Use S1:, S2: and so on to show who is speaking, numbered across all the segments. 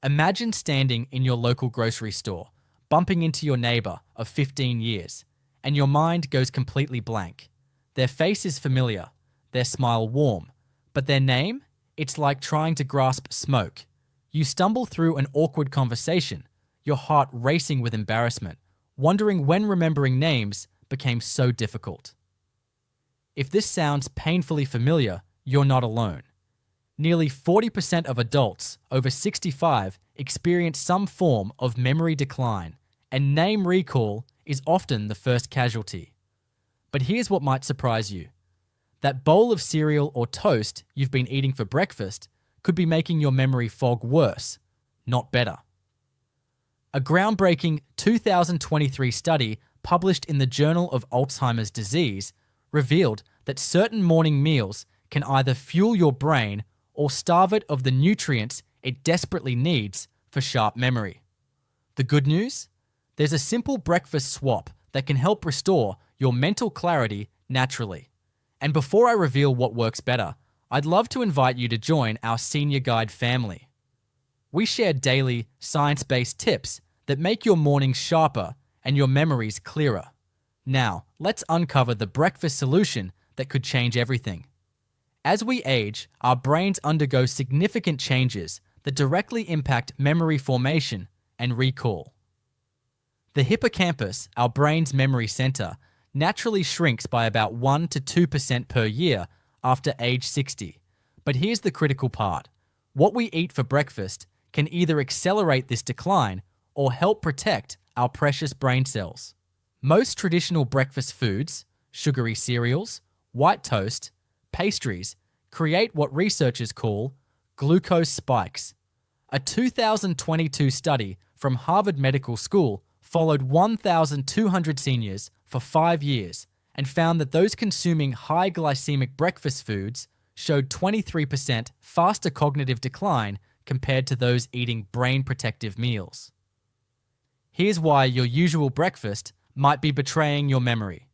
S1: Imagine standing in your local grocery store, bumping into your neighbor of 15 years, and your mind goes completely blank. Their face is familiar, their smile warm, but their name? It's like trying to grasp smoke. You stumble through an awkward conversation, your heart racing with embarrassment, wondering when remembering names became so difficult. If this sounds painfully familiar, you're not alone. Nearly 40% of adults over 65 experience some form of memory decline, and name recall is often the first casualty. But here's what might surprise you. That bowl of cereal or toast you've been eating for breakfast could be making your memory fog worse, not better. A groundbreaking 2023 study published in the Journal of Alzheimer's Disease revealed that certain morning meals can either fuel your brain or starve it of the nutrients it desperately needs for sharp memory. The good news? There's a simple breakfast swap that can help restore your mental clarity naturally. And before I reveal what works better, I'd love to invite you to join our Senior Guide family. We share daily, science-based tips that make your mornings sharper and your memories clearer. Now, let's uncover the breakfast solution that could change everything. As we age, our brains undergo significant changes that directly impact memory formation and recall. The hippocampus, our brain's memory center, naturally shrinks by about 1 to 2% per year after age 60. But here's the critical part. What we eat for breakfast can either accelerate this decline or help protect our precious brain cells. Most traditional breakfast foods, sugary cereals, white toast, pastries, create what researchers call glucose spikes. A 2022 study from Harvard Medical School followed 1,200 seniors for 5 years and found that those consuming high glycemic breakfast foods showed 23% faster cognitive decline compared to those eating brain-protective meals. Here's why your usual breakfast might be betraying your memory.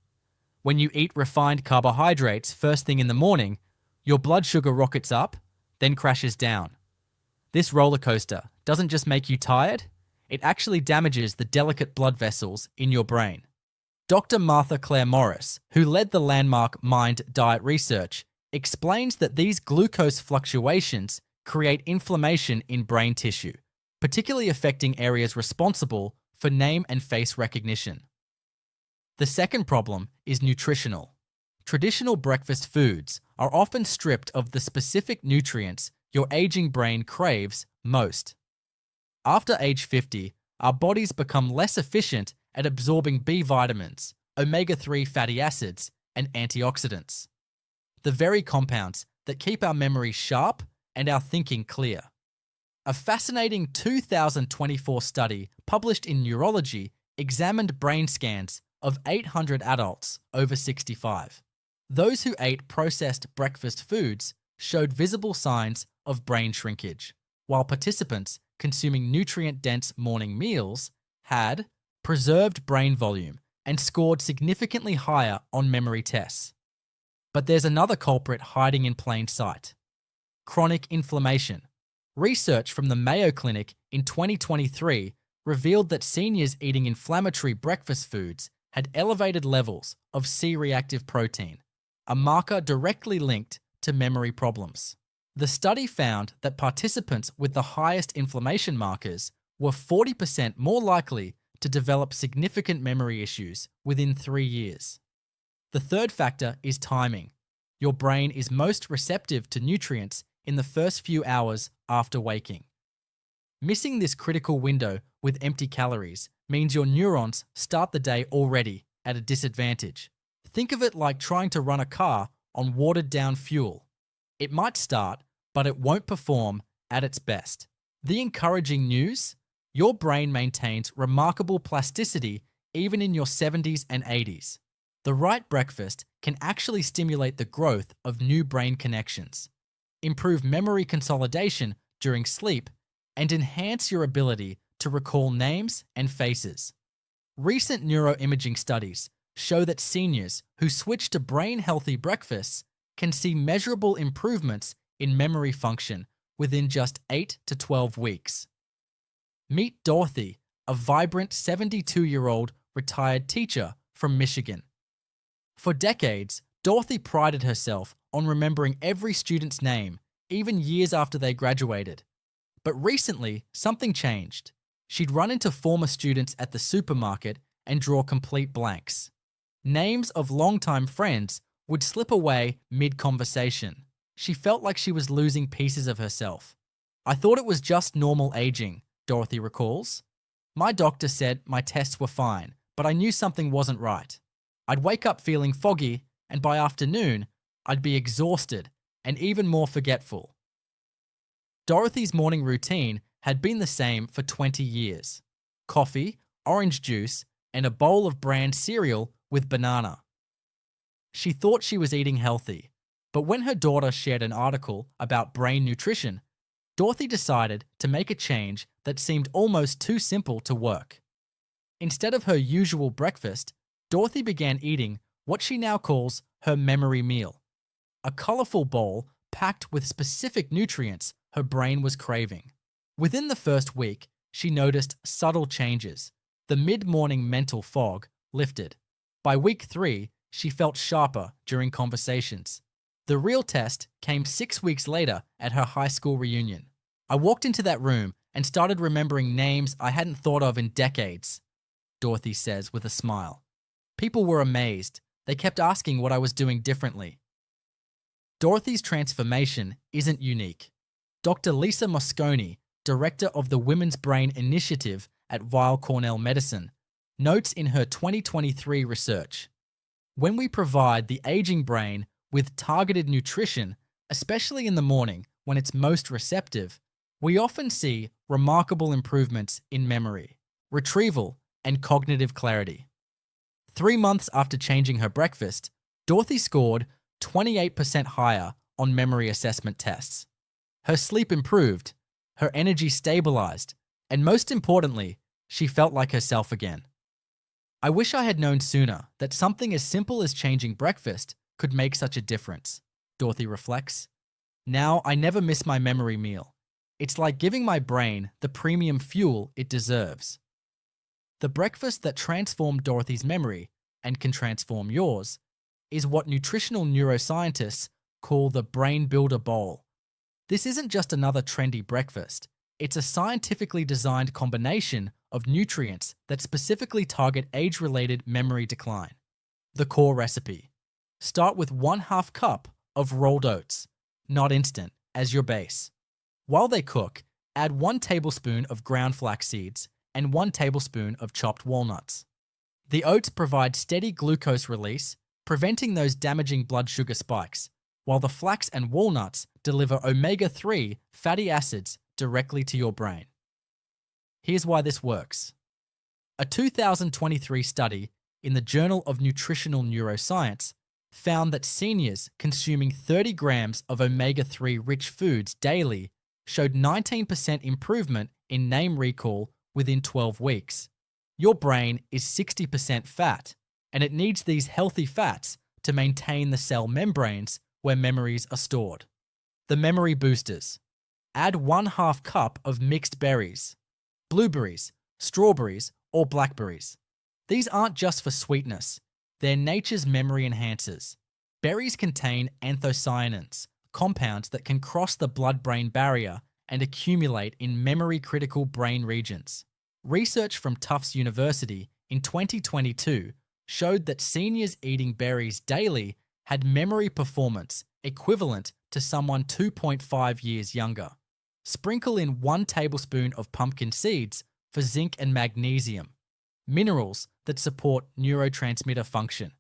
S1: When you eat refined carbohydrates first thing in the morning, your blood sugar rockets up, then crashes down. This roller coaster doesn't just make you tired, it actually damages the delicate blood vessels in your brain. Dr. Martha Claire Morris, who led the landmark MIND diet research, explains that these glucose fluctuations create inflammation in brain tissue, particularly affecting areas responsible for name and face recognition. The second problem is nutritional. Traditional breakfast foods are often stripped of the specific nutrients your aging brain craves most. After age 50, our bodies become less efficient at absorbing B vitamins, omega-3 fatty acids, and antioxidants, the very compounds that keep our memory sharp and our thinking clear. A fascinating 2024 study published in Neurology examined brain scans of 800 adults over 65. Those who ate processed breakfast foods showed visible signs of brain shrinkage, while participants consuming nutrient-dense morning meals had preserved brain volume and scored significantly higher on memory tests. But there's another culprit hiding in plain sight: chronic inflammation. Research from the Mayo Clinic in 2023 revealed that seniors eating inflammatory breakfast foods had elevated levels of C-reactive protein, a marker directly linked to memory problems. The study found that participants with the highest inflammation markers were 40% more likely to develop significant memory issues within 3 years. The third factor is timing. Your brain is most receptive to nutrients in the first few hours after waking. Missing this critical window with empty calories means your neurons start the day already at a disadvantage. Think of it like trying to run a car on watered-down fuel. It might start, but it won't perform at its best. The encouraging news? Your brain maintains remarkable plasticity even in your 70s and 80s. The right breakfast can actually stimulate the growth of new brain connections, improve memory consolidation during sleep, and enhance your ability to recall names and faces. Recent neuroimaging studies show that seniors who switch to brain-healthy breakfasts can see measurable improvements in memory function within just 8 to 12 weeks. Meet Dorothy, a vibrant 72-year-old retired teacher from Michigan. For decades, Dorothy prided herself on remembering every student's name, even years after they graduated. But recently, something changed. She'd run into former students at the supermarket and draw complete blanks. Names of longtime friends would slip away mid-conversation. She felt like she was losing pieces of herself. "I thought it was just normal aging," Dorothy recalls. "My doctor said my tests were fine, but I knew something wasn't right. I'd wake up feeling foggy, and by afternoon, I'd be exhausted and even more forgetful." Dorothy's morning routine had been the same for 20 years. Coffee, orange juice, and a bowl of bran cereal with banana. She thought she was eating healthy, but when her daughter shared an article about brain nutrition, Dorothy decided to make a change that seemed almost too simple to work. Instead of her usual breakfast, Dorothy began eating what she now calls her memory meal, a colorful bowl packed with specific nutrients her brain was craving. Within the first week, she noticed subtle changes. The mid-morning mental fog lifted. By week 3, she felt sharper during conversations. The real test came 6 weeks later at her high school reunion. "I walked into that room and started remembering names I hadn't thought of in decades," Dorothy says with a smile. "People were amazed. They kept asking what I was doing differently." Dorothy's transformation isn't unique. Dr. Lisa Mosconi, director of the Women's Brain Initiative at Weill Cornell Medicine, notes in her 2023 research, "When we provide the aging brain with targeted nutrition, especially in the morning when it's most receptive, we often see remarkable improvements in memory, retrieval, and cognitive clarity." 3 months after changing her breakfast, Dorothy scored 28% higher on memory assessment tests. Her sleep improved, her energy stabilized, and most importantly, she felt like herself again. "I wish I had known sooner that something as simple as changing breakfast could make such a difference," Dorothy reflects. "Now I never miss my memory meal. It's like giving my brain the premium fuel it deserves." The breakfast that transformed Dorothy's memory, and can transform yours, is what nutritional neuroscientists call the Brain Builder Bowl. This isn't just another trendy breakfast. It's a scientifically designed combination of nutrients that specifically target age-related memory decline. The core recipe. Start with 1/2 cup of rolled oats, not instant, as your base. While they cook, add 1 tablespoon of ground flax seeds and 1 tablespoon of chopped walnuts. The oats provide steady glucose release, preventing those damaging blood sugar spikes, while the flax and walnuts deliver omega-3 fatty acids directly to your brain. Here's why this works. A 2023 study in the Journal of Nutritional Neuroscience found that seniors consuming 30 grams of omega-3 rich foods daily showed 19% improvement in name recall within 12 weeks. Your brain is 60% fat, and it needs these healthy fats to maintain the cell membranes where memories are stored. The memory boosters. Add 1/2 cup of mixed berries, blueberries, strawberries, or blackberries. These aren't just for sweetness, they're nature's memory enhancers. Berries contain anthocyanins, compounds that can cross the blood-brain barrier and accumulate in memory-critical brain regions. Research from Tufts University in 2022 showed that seniors eating berries daily had memory performance equivalent to someone 2.5 years younger. Sprinkle in 1 tablespoon of pumpkin seeds for zinc and magnesium, minerals that support neurotransmitter function.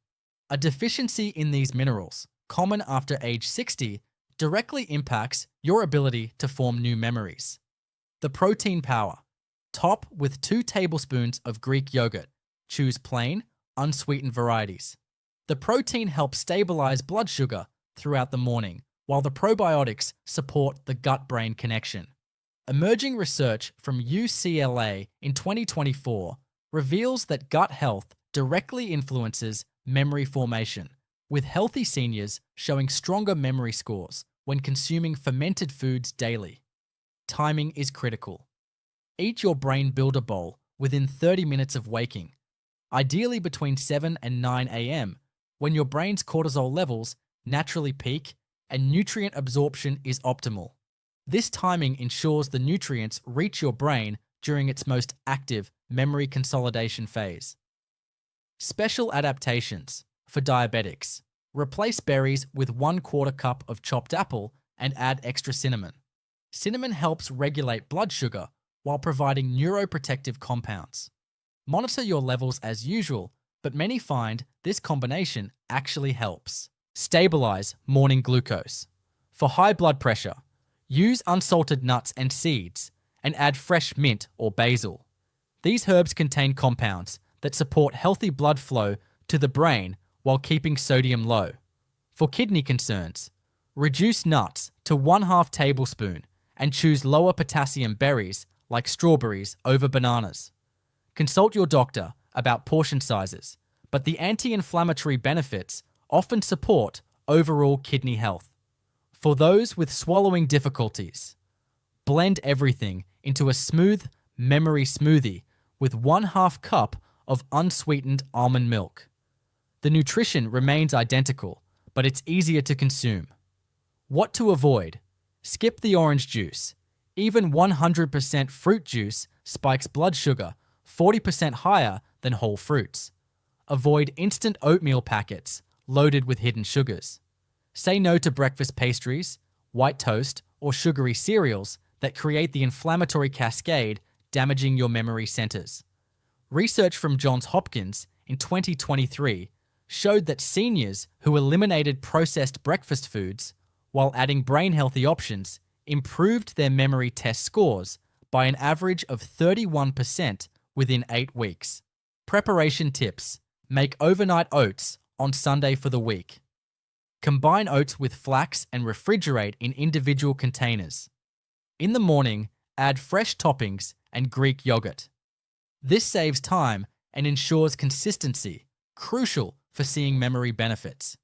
S1: A deficiency in these minerals, common after age 60, directly impacts your ability to form new memories. The protein power. Top with 2 tablespoons of Greek yogurt. Choose plain, unsweetened varieties. The protein helps stabilize blood sugar throughout the morning, while the probiotics support the gut-brain connection. Emerging research from UCLA in 2024 reveals that gut health directly influences memory formation, with healthy seniors showing stronger memory scores when consuming fermented foods daily. Timing is critical. Eat your brain builder bowl within 30 minutes of waking, ideally between 7 and 9 a.m., when your brain's cortisol levels naturally peak and nutrient absorption is optimal. This timing ensures the nutrients reach your brain during its most active memory consolidation phase. Special adaptations for diabetics. Replace berries with 1/4 cup of chopped apple and add extra cinnamon. Cinnamon helps regulate blood sugar while providing neuroprotective compounds. Monitor your levels as usual, but many find this combination actually helps. Stabilize morning glucose. For high blood pressure, use unsalted nuts and seeds and add fresh mint or basil. These herbs contain compounds that support healthy blood flow to the brain while keeping sodium low. For kidney concerns, reduce nuts to 1/2 tablespoon and choose lower potassium berries like strawberries over bananas. Consult your doctor about portion sizes, but the anti-inflammatory benefits often support overall kidney health. For those with swallowing difficulties, blend everything into a smooth memory smoothie with 1/2 cup of unsweetened almond milk. The nutrition remains identical, but it's easier to consume. What to avoid? Skip the orange juice. Even 100% fruit juice spikes blood sugar 40% higher than whole fruits. Avoid instant oatmeal packets loaded with hidden sugars. Say no to breakfast pastries, white toast, or sugary cereals that create the inflammatory cascade damaging your memory centers. Research from Johns Hopkins in 2023 showed that seniors who eliminated processed breakfast foods while adding brain-healthy options improved their memory test scores by an average of 31% within 8 weeks. Preparation tips. Make overnight oats on Sunday for the week. Combine oats with flax and refrigerate in individual containers. In the morning, add fresh toppings and Greek yogurt. This saves time and ensures consistency, crucial for seeing memory benefits.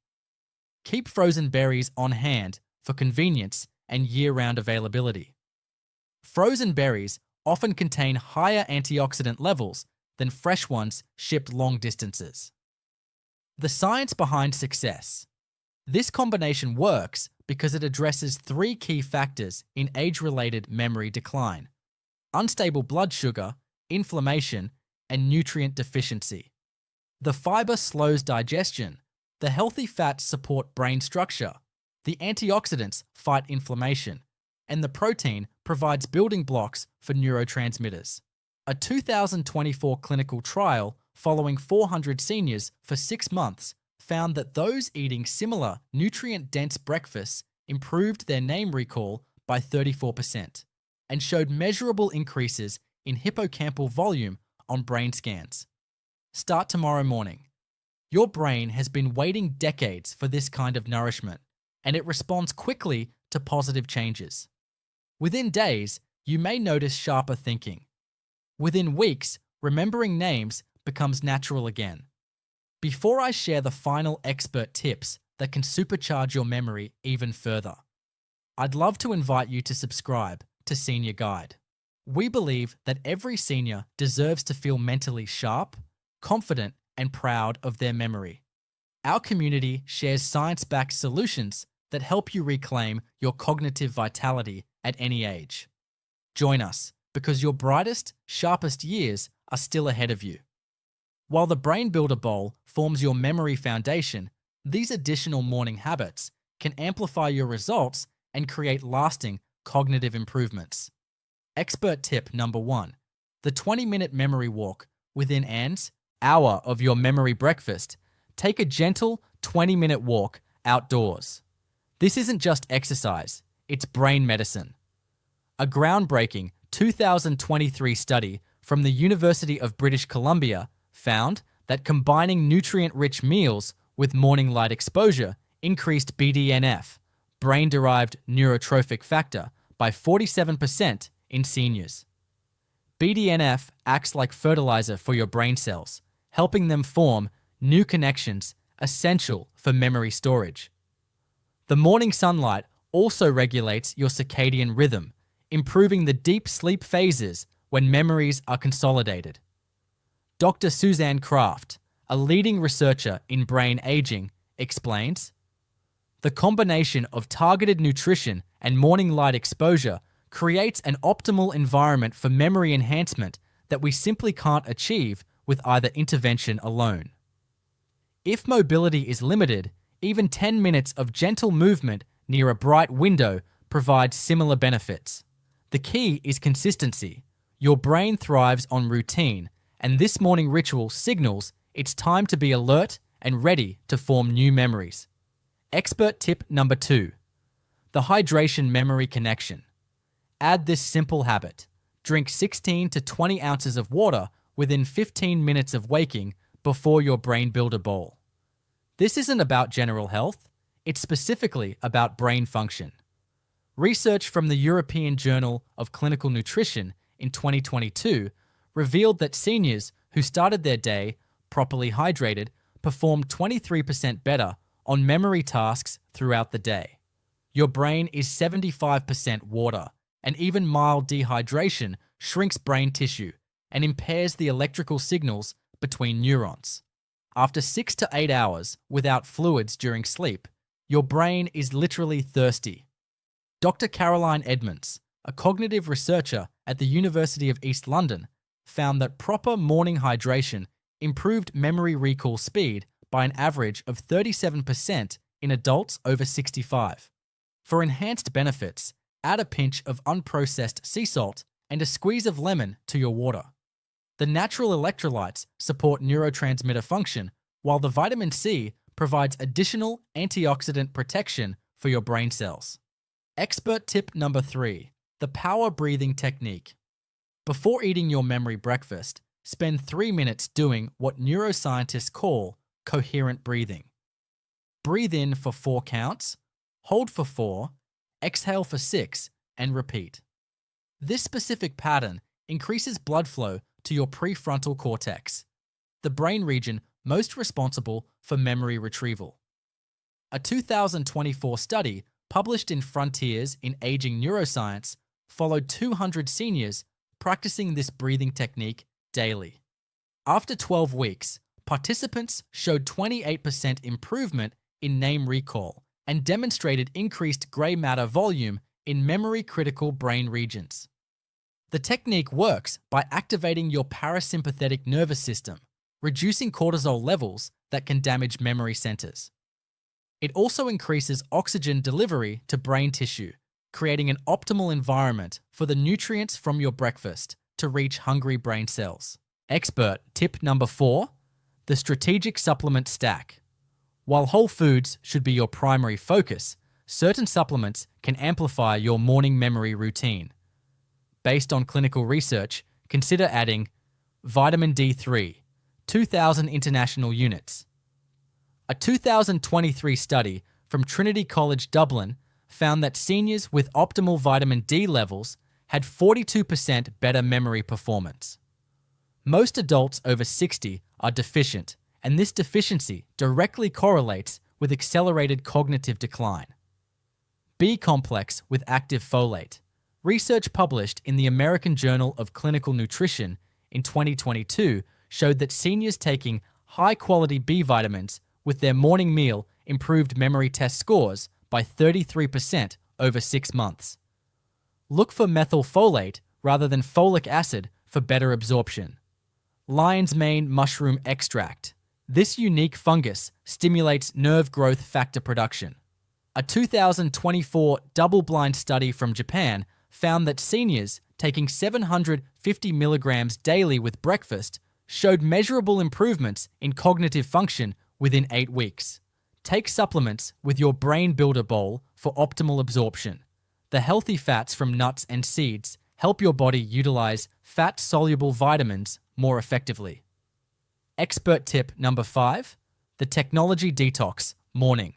S1: Keep frozen berries on hand for convenience and year-round availability. Frozen berries often contain higher antioxidant levels than fresh ones shipped long distances. The science behind success. This combination works because it addresses 3 key factors in age-related memory decline: unstable blood sugar, inflammation, and nutrient deficiency. The fiber slows digestion, the healthy fats support brain structure, the antioxidants fight inflammation, and the protein provides building blocks for neurotransmitters. A 2024 clinical trial following 400 seniors for 6 months found that those eating similar nutrient-dense breakfasts improved their name recall by 34% and showed measurable increases in hippocampal volume on brain scans. Start tomorrow morning. Your brain has been waiting decades for this kind of nourishment, and it responds quickly to positive changes. Within days, you may notice sharper thinking. Within weeks, remembering names becomes natural again. Before I share the final expert tips that can supercharge your memory even further, I'd love to invite you to subscribe to Senior Guide. We believe that every senior deserves to feel mentally sharp, confident, and proud of their memory. Our community shares science-backed solutions that help you reclaim your cognitive vitality at any age. Join us because your brightest, sharpest years are still ahead of you. While the Brain Builder Bowl forms your memory foundation, these additional morning habits can amplify your results and create lasting cognitive improvements. Expert tip number 1, the 20-minute memory walk within an hour of your memory breakfast. Take a gentle 20-minute walk outdoors. This isn't just exercise, it's brain medicine. A groundbreaking 2023 study from the University of British Columbia found that combining nutrient-rich meals with morning light exposure increased BDNF, brain-derived neurotrophic factor, by 47% in seniors. BDNF acts like fertilizer for your brain cells, helping them form new connections essential for memory storage. The morning sunlight also regulates your circadian rhythm, improving the deep sleep phases when memories are consolidated. Dr. Suzanne Kraft, a leading researcher in brain aging, explains, "The combination of targeted nutrition and morning light exposure creates an optimal environment for memory enhancement that we simply can't achieve with either intervention alone." If mobility is limited, even 10 minutes of gentle movement near a bright window provides similar benefits. The key is consistency. Your brain thrives on routine, and this morning ritual signals it's time to be alert and ready to form new memories. Expert tip number 2, the hydration memory connection. Add this simple habit. Drink 16 to 20 ounces of water within 15 minutes of waking before your brain builder bowl. This isn't about general health, it's specifically about brain function. Research from the European Journal of Clinical Nutrition in 2022 revealed that seniors who started their day properly hydrated performed 23% better on memory tasks throughout the day. Your brain is 75% water, and even mild dehydration shrinks brain tissue and impairs the electrical signals between neurons. After 6 to 8 hours without fluids during sleep, your brain is literally thirsty. Dr. Caroline Edmonds, a cognitive researcher at the University of East London, found that proper morning hydration improved memory recall speed by an average of 37% in adults over 65. For enhanced benefits, add a pinch of unprocessed sea salt and a squeeze of lemon to your water. The natural electrolytes support neurotransmitter function, while the vitamin C provides additional antioxidant protection for your brain cells. Expert tip number 3, the power breathing technique. Before eating your memory breakfast, spend 3 minutes doing what neuroscientists call coherent breathing. Breathe in for 4 counts, hold for 4, exhale for 6, and repeat. This specific pattern increases blood flow to your prefrontal cortex, the brain region most responsible for memory retrieval. A 2024 study published in Frontiers in Aging Neuroscience followed 200 seniors practicing this breathing technique daily. After 12 weeks, participants showed 28% improvement in name recall and demonstrated increased gray matter volume in memory-critical brain regions. The technique works by activating your parasympathetic nervous system, reducing cortisol levels that can damage memory centers. It also increases oxygen delivery to brain tissue, creating an optimal environment for the nutrients from your breakfast to reach hungry brain cells. Expert tip number 4, the strategic supplement stack. While whole foods should be your primary focus, certain supplements can amplify your morning memory routine. Based on clinical research, consider adding vitamin D3, 2,000 international units. A 2023 study from Trinity College Dublin found that seniors with optimal vitamin D levels had 42% better memory performance. Most adults over 60 are deficient, and this deficiency directly correlates with accelerated cognitive decline. B complex with active folate. Research published in the American Journal of Clinical Nutrition in 2022 showed that seniors taking high-quality B vitamins with their morning meal improved memory test scores by 33% over 6 months. Look for methylfolate rather than folic acid for better absorption. Lion's mane mushroom extract. This unique fungus stimulates nerve growth factor production. A 2024 double-blind study from Japan found that seniors taking 750 milligrams daily with breakfast showed measurable improvements in cognitive function within 8 weeks. Take supplements with your brain builder bowl for optimal absorption. The healthy fats from nuts and seeds help your body utilize fat-soluble vitamins more effectively. Expert tip number 5, the technology detox morning.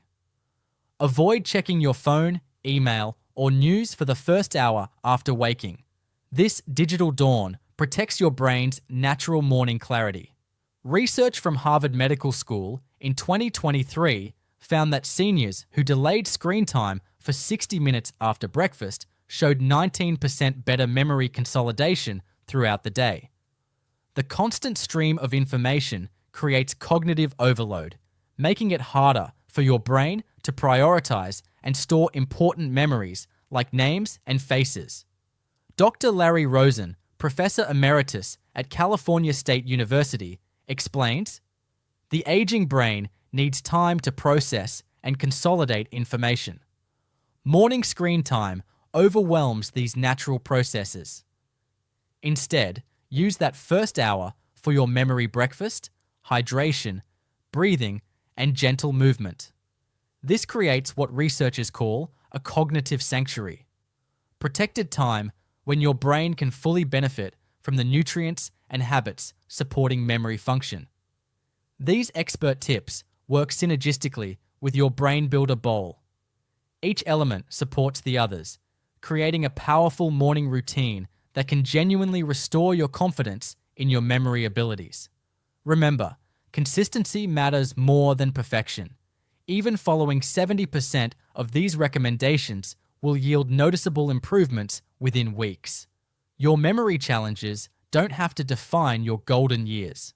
S1: Avoid checking your phone, email, or news for the first hour after waking. This digital dawn protects your brain's natural morning clarity. Research from Harvard Medical School in 2023 found that seniors who delayed screen time for 60 minutes after breakfast showed 19% better memory consolidation throughout the day. The constant stream of information creates cognitive overload, making it harder for your brain to prioritize and store important memories like names and faces. Dr. Larry Rosen, Professor Emeritus at California State University, explains, "The aging brain needs time to process and consolidate information. Morning screen time overwhelms these natural processes. Instead, use that first hour for your memory breakfast, hydration, breathing, and gentle movement. This creates what researchers call a cognitive sanctuary, protected time when your brain can fully benefit from the nutrients and habits supporting memory function." These expert tips work synergistically with your Brain Builder Bowl. Each element supports the others, creating a powerful morning routine that can genuinely restore your confidence in your memory abilities. Remember, consistency matters more than perfection. Even following 70% of these recommendations will yield noticeable improvements within weeks. Your memory challenges don't have to define your golden years.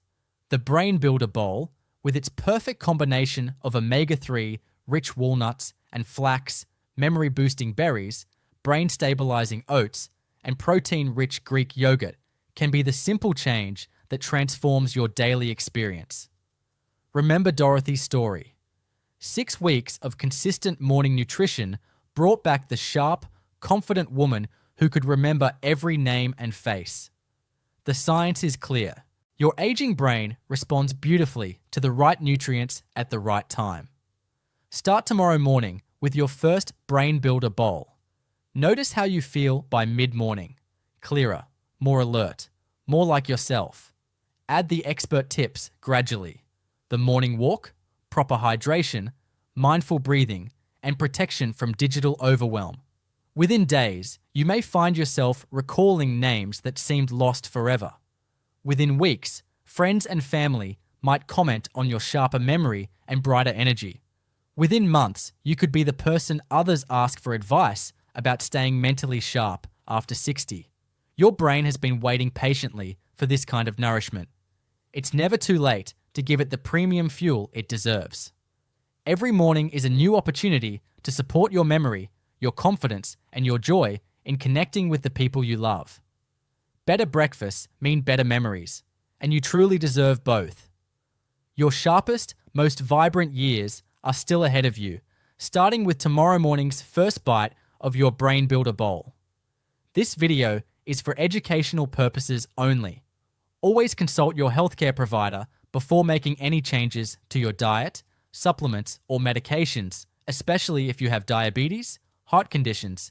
S1: The Brain Builder Bowl, with its perfect combination of omega-3, rich walnuts, and flax, memory-boosting berries, brain-stabilizing oats, and protein-rich Greek yogurt, can be the simple change that transforms your daily experience. Remember Dorothy's story. 6 weeks of consistent morning nutrition brought back the sharp, confident woman who could remember every name and face. The science is clear. Your aging brain responds beautifully to the right nutrients at the right time. Start tomorrow morning with your first Brain Builder Bowl. Notice how you feel by mid-morning. Clearer, more alert, more like yourself. Add the expert tips gradually. The morning walk, proper hydration, mindful breathing, and protection from digital overwhelm. Within days, you may find yourself recalling names that seemed lost forever. Within weeks, friends and family might comment on your sharper memory and brighter energy. Within months, you could be the person others ask for advice about staying mentally sharp after 60. Your brain has been waiting patiently for this kind of nourishment. It's never too late to give it the premium fuel it deserves. Every morning is a new opportunity to support your memory, your confidence, and your joy in connecting with the people you love. Better breakfasts mean better memories, and you truly deserve both. Your sharpest, most vibrant years are still ahead of you, starting with tomorrow morning's first bite of your Brain Builder Bowl. This video is for educational purposes only. Always consult your healthcare provider before making any changes to your diet, supplements, or medications, especially if you have diabetes, heart conditions,